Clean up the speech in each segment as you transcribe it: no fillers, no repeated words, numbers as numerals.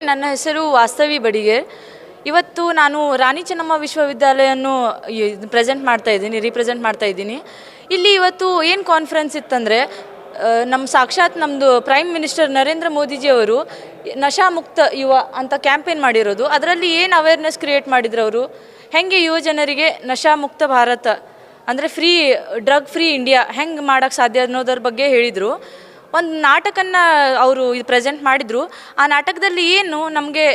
ನನ್ನ ಹೆಸರು ವಾಸ್ತವಿ ಬಡಿಗೆ. ಇವತ್ತು ನಾನು ರಾಣಿ ಚೆನ್ನಮ್ಮ ವಿಶ್ವವಿದ್ಯಾಲಯವನ್ನು ಪ್ರೆಸೆಂಟ್ ಮಾಡ್ತಾ ಇದ್ದೀನಿ, ರಿಪ್ರೆಸೆಂಟ್ ಮಾಡ್ತಾ ಇದ್ದೀನಿ. ಇಲ್ಲಿ ಇವತ್ತು ಏನು ಕಾನ್ಫರೆನ್ಸ್ ಇತ್ತಂದರೆ, ನಮ್ಮ ಸಾಕ್ಷಾತ್ ನಮ್ಮದು ಪ್ರೈಮ್ ಮಿನಿಸ್ಟರ್ ನರೇಂದ್ರ ಮೋದಿಜಿಯವರು ನಶಾಮುಕ್ತ ಯುವ ಅಂತ ಕ್ಯಾಂಪೇನ್ ಮಾಡಿರೋದು. ಅದರಲ್ಲಿ ಏನು ಅವೇರ್ನೆಸ್ ಕ್ರಿಯೇಟ್ ಮಾಡಿದ್ರು ಅವರು, ಹೆಂಗೆ ಯುವ ಜನರಿಗೆ ನಶಾಮುಕ್ತ ಭಾರತ ಅಂದರೆ ಡ್ರಗ್ ಫ್ರೀ ಇಂಡಿಯಾ ಹೆಂಗೆ ಮಾಡೋಕ್ಕೆ ಸಾಧ್ಯ ಅನ್ನೋದ್ರ ಬಗ್ಗೆ ಹೇಳಿದರು. ಒಂದು ನಾಟಕನ್ನು ಅವರು ಪ್ರೆಸೆಂಟ್ ಮಾಡಿದರು. ಆ ನಾಟಕದಲ್ಲಿ ಏನು ನಮಗೆ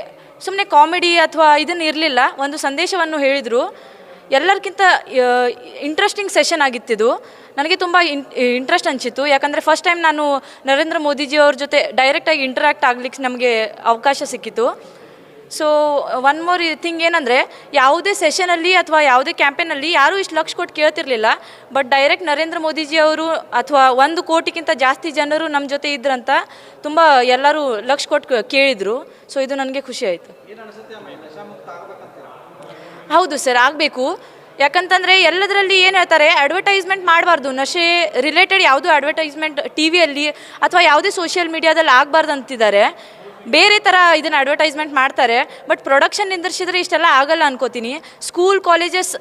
ಸುಮ್ಮನೆ ಕಾಮಿಡಿ ಅಥವಾ ಇದನ್ನು ಇರಲಿಲ್ಲ, ಒಂದು ಸಂದೇಶವನ್ನು ಹೇಳಿದರು. ಎಲ್ಲರಿಗಿಂತ ಇಂಟ್ರೆಸ್ಟಿಂಗ್ ಸೆಷನ್ ಆಗಿತ್ತಿದು. ನನಗೆ ತುಂಬ ಇಂಟ್ರೆಸ್ಟ್ ಅನಿಸಿತು. ಯಾಕಂದರೆ ಫಸ್ಟ್ ಟೈಮ್ ನಾನು ನರೇಂದ್ರ ಮೋದಿಜಿಯವ್ರ ಜೊತೆ ಡೈರೆಕ್ಟಾಗಿ ಇಂಟ್ರ್ಯಾಕ್ಟ್ ಆಗ್ಲಿಕ್ಕೆ ನಮಗೆ ಅವಕಾಶ ಸಿಕ್ಕಿತು. ಸೊ ಒನ್ ಮೋರ್ ಥಿಂಗ್ ಏನಂದರೆ, ಯಾವುದೇ ಸೆಷನಲ್ಲಿ ಅಥವಾ ಯಾವುದೇ ಕ್ಯಾಂಪೇನಲ್ಲಿ ಯಾರೂ ಇಷ್ಟು ಲಕ್ಷ ಕೊಟ್ಟು ಕೇಳ್ತಿರ್ಲಿಲ್ಲ. ಬಟ್ ಡೈರೆಕ್ಟ್ ನರೇಂದ್ರ ಮೋದಿಜಿಯವರು ಅಥವಾ 1 ಕೋಟಿಗಿಂತ ಜಾಸ್ತಿ ಜನರು ನಮ್ಮ ಜೊತೆ ಇದ್ರಂತ ತುಂಬ ಎಲ್ಲರೂ ಲಕ್ಷ ಕೊಟ್ಟು ಕೇಳಿದರು. ಸೊ ಇದು ನನಗೆ ಖುಷಿ ಆಯಿತು. ಹೌದು ಸರ್, ಆಗಬೇಕು. ಯಾಕಂತಂದರೆ ಎಲ್ಲದರಲ್ಲಿ ಏನು ಹೇಳ್ತಾರೆ, ಅಡ್ವರ್ಟೈಸ್ಮೆಂಟ್ ಮಾಡಬಾರ್ದು, ನಶೆ ರಿಲೇಟೆಡ್ ಯಾವುದೂ ಅಡ್ವರ್ಟೈಸ್ಮೆಂಟ್ ಟಿ ವಿಯಲ್ಲಿ ಅಥವಾ ಯಾವುದೇ ಸೋಷಿಯಲ್ ಮೀಡಿಯಾದಲ್ಲಿ ಆಗಬಾರ್ದು ಅಂತಿದ್ದಾರೆ. ಬೇರೆ ಥರ ಇದನ್ನು ಅಡ್ವರ್ಟೈಸ್ಮೆಂಟ್ ಮಾಡ್ತಾರೆ. ಬಟ್ ಪ್ರೊಡಕ್ಷನ್ ನಿಂದಿರ್ಸಿದ್ರೆ ಇಷ್ಟೆಲ್ಲ ಆಗಲ್ಲ ಅನ್ಕೋತೀನಿ. ಸ್ಕೂಲ್ ಕಾಲೇಜಸ್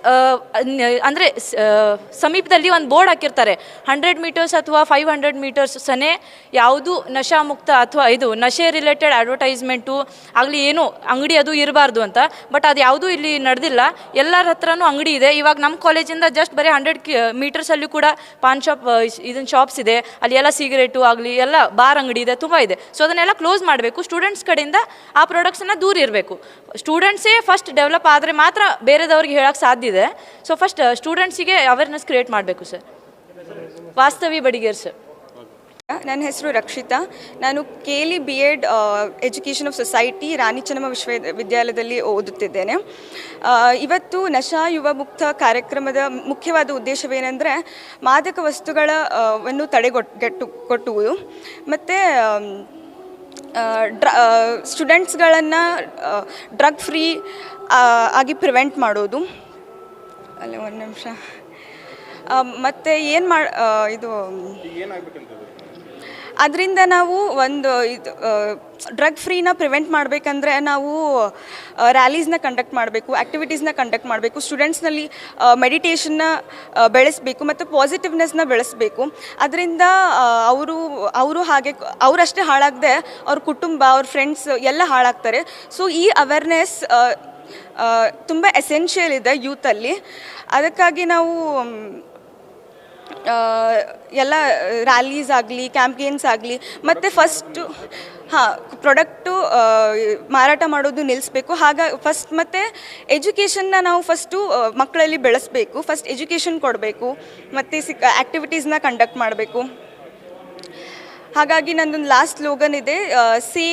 ಅಂದರೆ ಸಮೀಪದಲ್ಲಿ ಒಂದು ಬೋರ್ಡ್ ಹಾಕಿರ್ತಾರೆ, 100 ಮೀಟರ್ಸ್ ಅಥವಾ 500 ಮೀಟರ್ಸ್ ಸನೆ ಯಾವುದು ನಶಾಮುಕ್ತ ಅಥವಾ ಇದು ನಶೆ ರಿಲೇಟೆಡ್ ಅಡ್ವರ್ಟೈಸ್ಮೆಂಟು ಆಗಲಿ ಏನು ಅಂಗಡಿ ಅದು ಇರಬಾರ್ದು ಅಂತ. ಬಟ್ ಅದು ಯಾವುದೂ ಇಲ್ಲಿ ನಡೆದಿಲ್ಲ. ಎಲ್ಲರ ಹತ್ರನೂ ಅಂಗಡಿ ಇದೆ. ಇವಾಗ ನಮ್ಮ ಕಾಲೇಜಿಂದ ಜಸ್ಟ್ ಬರೀ 100 ಮೀಟರ್ಸಲ್ಲೂ ಕೂಡ ಪಾನ್ ಶಾಪ್ ಇದನ್ನ ಶಾಪ್ಸ್ ಇದೆ. ಅಲ್ಲಿ ಎಲ್ಲ ಸಿಗರೇಟು ಆಗಲಿ ಎಲ್ಲ ಬಾರ್ ಅಂಗಡಿ ಇದೆ, ತುಂಬ ಇದೆ. ಸೊ ಅದನ್ನೆಲ್ಲ ಕ್ಲೋಸ್ ಮಾಡಬೇಕು. ಸ್ಟೂಡೆಂಟ್ಸ್ ಕಡೆಯಿಂದ ಆ ಪ್ರಾಡಕ್ಟ್ಸನ್ನು ದೂರ ಇರಬೇಕು. ಸ್ಟೂಡೆಂಟ್ಸೇ ಫಸ್ಟ್ ಡೆವಲಪ್ ಆದರೆ ಮಾತ್ರ ಬೇರೆದವ್ರಿಗೆ ಹೇಳೋಕ್ಕೆ ಸಾಧ್ಯ ಇದೆ. ಸೊ ಫಸ್ಟ್ ಸ್ಟೂಡೆಂಟ್ಸಿಗೆ ಅವೇರ್ನೆಸ್ ಕ್ರಿಯೇಟ್ ಮಾಡಬೇಕು ಸರ್. ವಾಸ್ತವಿ ಬಡಿಗೇರ್ ಸರ್. ನನ್ನ ಹೆಸರು ರಕ್ಷಿತಾ. ನಾನು KLE B.Ed education of society Rani Chennamma ವಿಶ್ವವಿದ್ಯಾಲಯದಲ್ಲಿ ಓದುತ್ತಿದ್ದೇನೆ. ಇವತ್ತು ನಶಾ ಯುವ ಮುಕ್ತ ಕಾರ್ಯಕ್ರಮದ ಮುಖ್ಯವಾದ ಉದ್ದೇಶವೇನೆಂದರೆ, ಮಾದಕ ವಸ್ತುಗಳನ್ನು ತಡೆಗಟ್ಟುವುದು ಮತ್ತು ಸ್ಟೂಡೆಂಟ್ಸ್ಗಳನ್ನು ಡ್ರಗ್ ಫ್ರೀ ಆಗಿ ಪ್ರಿವೆಂಟ್ ಮಾಡೋದು. ಅಲ್ಲೇ ಒಂದು ನಿಮಿಷ. ಮತ್ತು ಏನು ಇದು ಅದರಿಂದ ನಾವು ಒಂದು ಡ್ರಗ್ ಫ್ರೀನ ಪ್ರಿವೆಂಟ್ ಮಾಡಬೇಕಂದ್ರೆ ನಾವು ರ್ಯಾಲೀಸ್ನ ಕಂಡಕ್ಟ್ ಮಾಡಬೇಕು, ಆ್ಯಕ್ಟಿವಿಟೀಸ್ನ ಕಂಡಕ್ಟ್ ಮಾಡಬೇಕು, ಸ್ಟೂಡೆಂಟ್ಸ್ನಲ್ಲಿ ಮೆಡಿಟೇಷನ್ನ ಬೆಳೆಸಬೇಕು ಮತ್ತು ಪಾಸಿಟಿವ್ನೆಸ್ನ ಬೆಳೆಸಬೇಕು. ಅದರಿಂದ ಅವರು ಹಾಗೆ ಅವರಷ್ಟೇ ಹಾಳಾಗದೆ ಅವ್ರ ಕುಟುಂಬ, ಅವ್ರ ಫ್ರೆಂಡ್ಸ್ ಎಲ್ಲ ಹಾಳಾಗ್ತಾರೆ. ಸೊ ಈ ಅವೇರ್ನೆಸ್ ತುಂಬ ಎಸೆನ್ಷಿಯಲ್ ಇದೆ ಯೂತಲ್ಲಿ. ಅದಕ್ಕಾಗಿ ನಾವು ಎಲ್ಲ ರ್ಯಾಲೀಸ್ ಆಗಲಿ, ಕ್ಯಾಂಪೇನ್ಸ್ ಆಗಲಿ, ಮತ್ತು ಫಸ್ಟು ಪ್ರಾಡಕ್ಟು ಮಾರಾಟ ಮಾಡೋದು ನಿಲ್ಲಿಸಬೇಕು. ಫಸ್ಟ್ ಮತ್ತು ಎಜುಕೇಷನ್ನ ನಾವು ಫಸ್ಟು ಮಕ್ಕಳಲ್ಲಿ ಬೆಳೆಸಬೇಕು. ಫಸ್ಟ್ ಎಜುಕೇಷನ್ ಕೊಡಬೇಕು ಮತ್ತು ಆ್ಯಕ್ಟಿವಿಟೀಸ್ನ ಕಂಡಕ್ಟ್ ಮಾಡಬೇಕು. ಹಾಗಾಗಿ ನನ್ನೊಂದು ಲಾಸ್ಟ್ ಸ್ಲೋಗನ್ ಇದೆ, say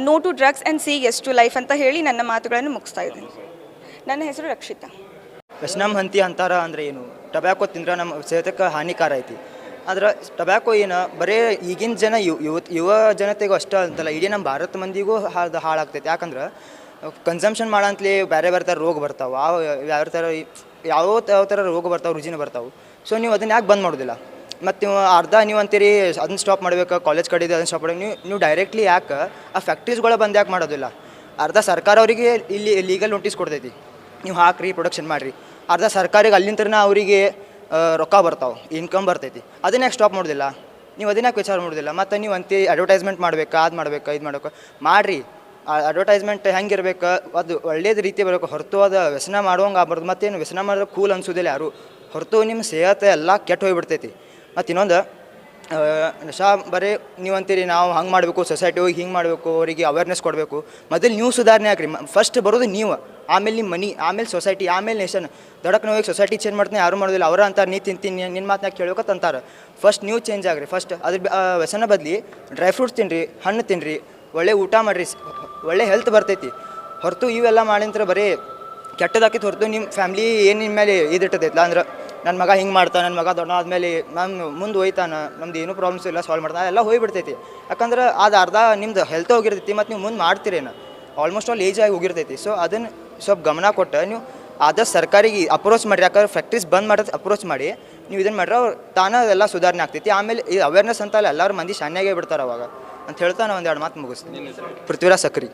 no to drugs and say yes to life ಅಂತ ಹೇಳಿ ನನ್ನ ಮಾತುಗಳನ್ನು ಮುಗಿಸ್ತಾ ಇದ್ದೀನಿ. ನನ್ನ ಹೆಸರು ರಕ್ಷಿತಾ. ವ್ಯಸನಂ ಹಂತಿ ಅಂತಾರ ಅಂದರೆ ಏನು? ಟಬ್ಯಾಕೋ ತಿಂದ್ರೆ ನಮ್ಮ ಸೇಹತಕ್ಕೆ ಹಾನಿಕಾರ ಐತಿ. ಆದ್ರೆ ಟಬ್ಯಾಕೋ ಏನು ಬರೀ ಈಗಿನ ಜನ ಯುವ ಜನತೆಗೂ ಅಷ್ಟೇ ಅಂತಲ್ಲ, ಇಡೀ ನಮ್ಮ ಭಾರತ ಮಂದಿಗೂ ಹಾಳಾಗ್ತೈತಿ. ಯಾಕಂದ್ರೆ ಕನ್ಸಂಪ್ಷನ್ ಮಾಡಂತಲೇ ಬೇರೆ ಥರ ರೋಗ ಬರ್ತಾವೆ. ಯಾವ ಥರ ರೋಗ ಬರ್ತಾವೆ, ರುಜಿನ ಬರ್ತಾವೆ. ಸೊ ನೀವು ಅದನ್ನ ಯಾಕೆ ಬಂದ್ ಮಾಡೋದಿಲ್ಲ? ಮತ್ತು ನೀವು ಅಂತೀರಿ ಅದನ್ನ ಸ್ಟಾಪ್ ಮಾಡಬೇಕು, ಕಾಲೇಜ್ ಕಡೆದು ಅದನ್ನ ಸ್ಟಾಪ್ ಮಾಡಿ. ನೀವು ಡೈರೆಕ್ಟ್ಲಿ ಯಾಕೆ ಆ ಫ್ಯಾಕ್ಟ್ರೀಸ್ಗಳ ಬಂದು ಯಾಕೆ ಮಾಡೋದಿಲ್ಲ? ಸರ್ಕಾರ ಅವರಿಗೆ ಇಲ್ಲಿ ಲೀಗಲ್ ನೋಟಿಸ್ ಕೊಡ್ತೈತಿ, ನೀವು ಹಾಕ್ರಿ, ಪ್ರೊಡಕ್ಷನ್ ಮಾಡಿರಿ. ಸರ್ಕಾರಿಗೆ ಅಲ್ಲಿಂದ ಅವರಿಗೆ ರೊಕ್ಕ ಬರ್ತಾವೆ, ಇನ್ಕಮ್ ಬರ್ತೈತಿ. ಅದನ್ನ ಯಾಕೆ ಸ್ಟಾಪ್ ಮಾಡೋದಿಲ್ಲ? ನೀವು ಅದನ್ನ ಯಾಕೆ ವಿಚಾರ ಮಾಡೋದಿಲ್ಲ? ಮತ್ತು ನೀವು ಅಂತೀರಿ ಅಡ್ವರ್ಟೈಸ್ಮೆಂಟ್ ಮಾಡ್ಬೇಕಾ, ಅದು ಮಾಡ್ಬೇಕಾ, ಇದು ಮಾಡ್ಬೇಕು, ಮಾಡಿರಿ. ಅಡ್ವರ್ಟೈಸ್ಮೆಂಟ್ ಹೆಂಗಿರ್ಬೇಕು, ಅದು ಒಳ್ಳೇದು ರೀತಿ ಬರಬೇಕು, ಹೊರತು ಅದು ವ್ಯಸನ ಮಾಡುವಂಗೆ ಆಗ್ಬಾರ್ದು. ಮತ್ತೇನು ವ್ಯಸನ ಮಾಡೋದು ಕೂಲ್ ಅನ್ಸೋದಿಲ್ಲ ಯಾರು, ಹೊರತು ನಿಮ್ಮ ಸೇಹತ ಎಲ್ಲ ಕೆಟ್ಟು ಹೋಗಿಬಿಡ್ತೈತಿ. ಮತ್ತು ಇನ್ನೊಂದು ನಶಾ ಬರೀ ನೀವು ಅಂತೀರಿ ನಾವು ಹಂಗೆ ಮಾಡಬೇಕು, ಸೊಸೈಟಿ ಹೋಗಿ ಹಿಂಗೆ ಮಾಡಬೇಕು, ಅವರಿಗೆ ಅವೇರ್ನೆಸ್ ಕೊಡಬೇಕು. ಮೊದಲು ನೀವು ಸುಧಾರಣೆ ಹಾಕ್ರಿ. ಫಸ್ಟ್ ಬರೋದು ನೀವು, ಆಮೇಲೆ ನಿಮ್ಮ ಮನೆ, ಆಮೇಲೆ ಸೊಸೈಟಿ, ಆಮೇಲೆ ನೇಷನ್. ದೊಡ್ಡಕ್ಕೆ ಹೋಗಿ ಸೊಸೈಟಿ ಚೇಂಜ್ ಮಾಡ್ತೀನಿ ಯಾರು ಮಾಡೋದಿಲ್ಲ. ಅವರು ಅಂತಾರೆ ನೀ ತಿಂತೀನಿ, ನಿನ್ನ ಮಾತನ್ನ ಕೇಳ್ಬೇಕಂತ ಅಂತಾರೆ. ಫಸ್ಟ್ ನೀವು ಚೇಂಜ್ ಆಗ್ರಿ. ಫಸ್ಟ್ ಅದ್ರ ವ್ಯಸನ ಬದಲಿ ಡ್ರೈ ಫ್ರೂಟ್ಸ್ ತಿನ್ನಿರಿ, ಹಣ್ಣು ತಿನ್ನಿರಿ, ಒಳ್ಳೆ ಊಟ ಮಾಡಿರಿ, ಒಳ್ಳೆ ಹೆಲ್ತ್ ಬರ್ತೈತಿ. ಹೊರತು ಇವೆಲ್ಲ ಮಾಡಿಂದ್ರೆ ಬರೀ ಕೆಟ್ಟದಾಕಿತ್ತು. ಹೊರತು ನಿಮ್ಮ ಫ್ಯಾಮ್ಲಿ ಏನು ನಿಮ್ಮ ಮೇಲೆ ಇದಿಟ್ಟದೈತಲ್ಲ, ಅಂದ್ರೆ ನನ್ನ ಮಗ ಹಿಂಗೆ ಮಾಡ್ತಾನೆ, ನನ್ನ ಮಗ ದೊಡ್ಡ ಆದಮೇಲೆ ನಾನು ಮುಂದೆ ಹೋಯ್ತಾನೆ, ನಮ್ದು ಏನೂ ಪ್ರಾಬ್ಲಮ್ಸ್ ಇಲ್ಲ, ಸಾಲ್ವ್ ಮಾಡ್ತಾನೆ, ಎಲ್ಲ ಹೋಗಿಬಿಡ್ತೈತಿ. ಯಾಕಂದ್ರೆ ಅದು ಅರ್ಧ ನಿಮ್ದು ಹೆಲ್ತ್ ಹೋಗಿರ್ತೈತಿ. ಮತ್ತು ನೀವು ಮುಂದೆ ಮಾಡ್ತೀರೇನು, ಆಲ್ಮೋಸ್ಟ್ ಆಲ್ ಏಜ್ ಆಗಿ ಹೋಗಿರ್ತೈತಿ. ಸೊ ಅದನ್ನು ಸ್ವಲ್ಪ ಗಮನ ಕೊಟ್ಟು ನೀವು ಆದಷ್ಟು ಸರ್ಕಾರಿಗೆ ಅಪ್ರೋಚ್ ಮಾಡಿರಿ. ಯಾಕಂದ್ರೆ ಫ್ಯಾಕ್ಟ್ರೀಸ್ ಬಂದ್ ಮಾಡೋದು ಅಪ್ರೋಚ್ ಮಾಡಿ ನೀವು ಇದನ್ನು ಮಾಡ್ರೆ ಅವ್ರು ತಾನೇ ಎಲ್ಲ ಸುಧಾರಣೆ ಆಗ್ತೈತಿ. ಆಮೇಲೆ ಈ ಅವೇರ್ನೆಸ್ ಅಂತಲ್ಲ, ಎಲ್ಲರೂ ಮಂದಿ ಶಾನ್ಯಾಗೇ ಬಿಡ್ತಾರೆ ಅವಾಗ ಅಂತ ಹೇಳ್ತಾ ನಾನು 2 ಮಾತು ಮುಗಿಸ್ತೀನಿ. ಪೃಥ್ವಿರಾಜ್ ಸಕ್ರಿ.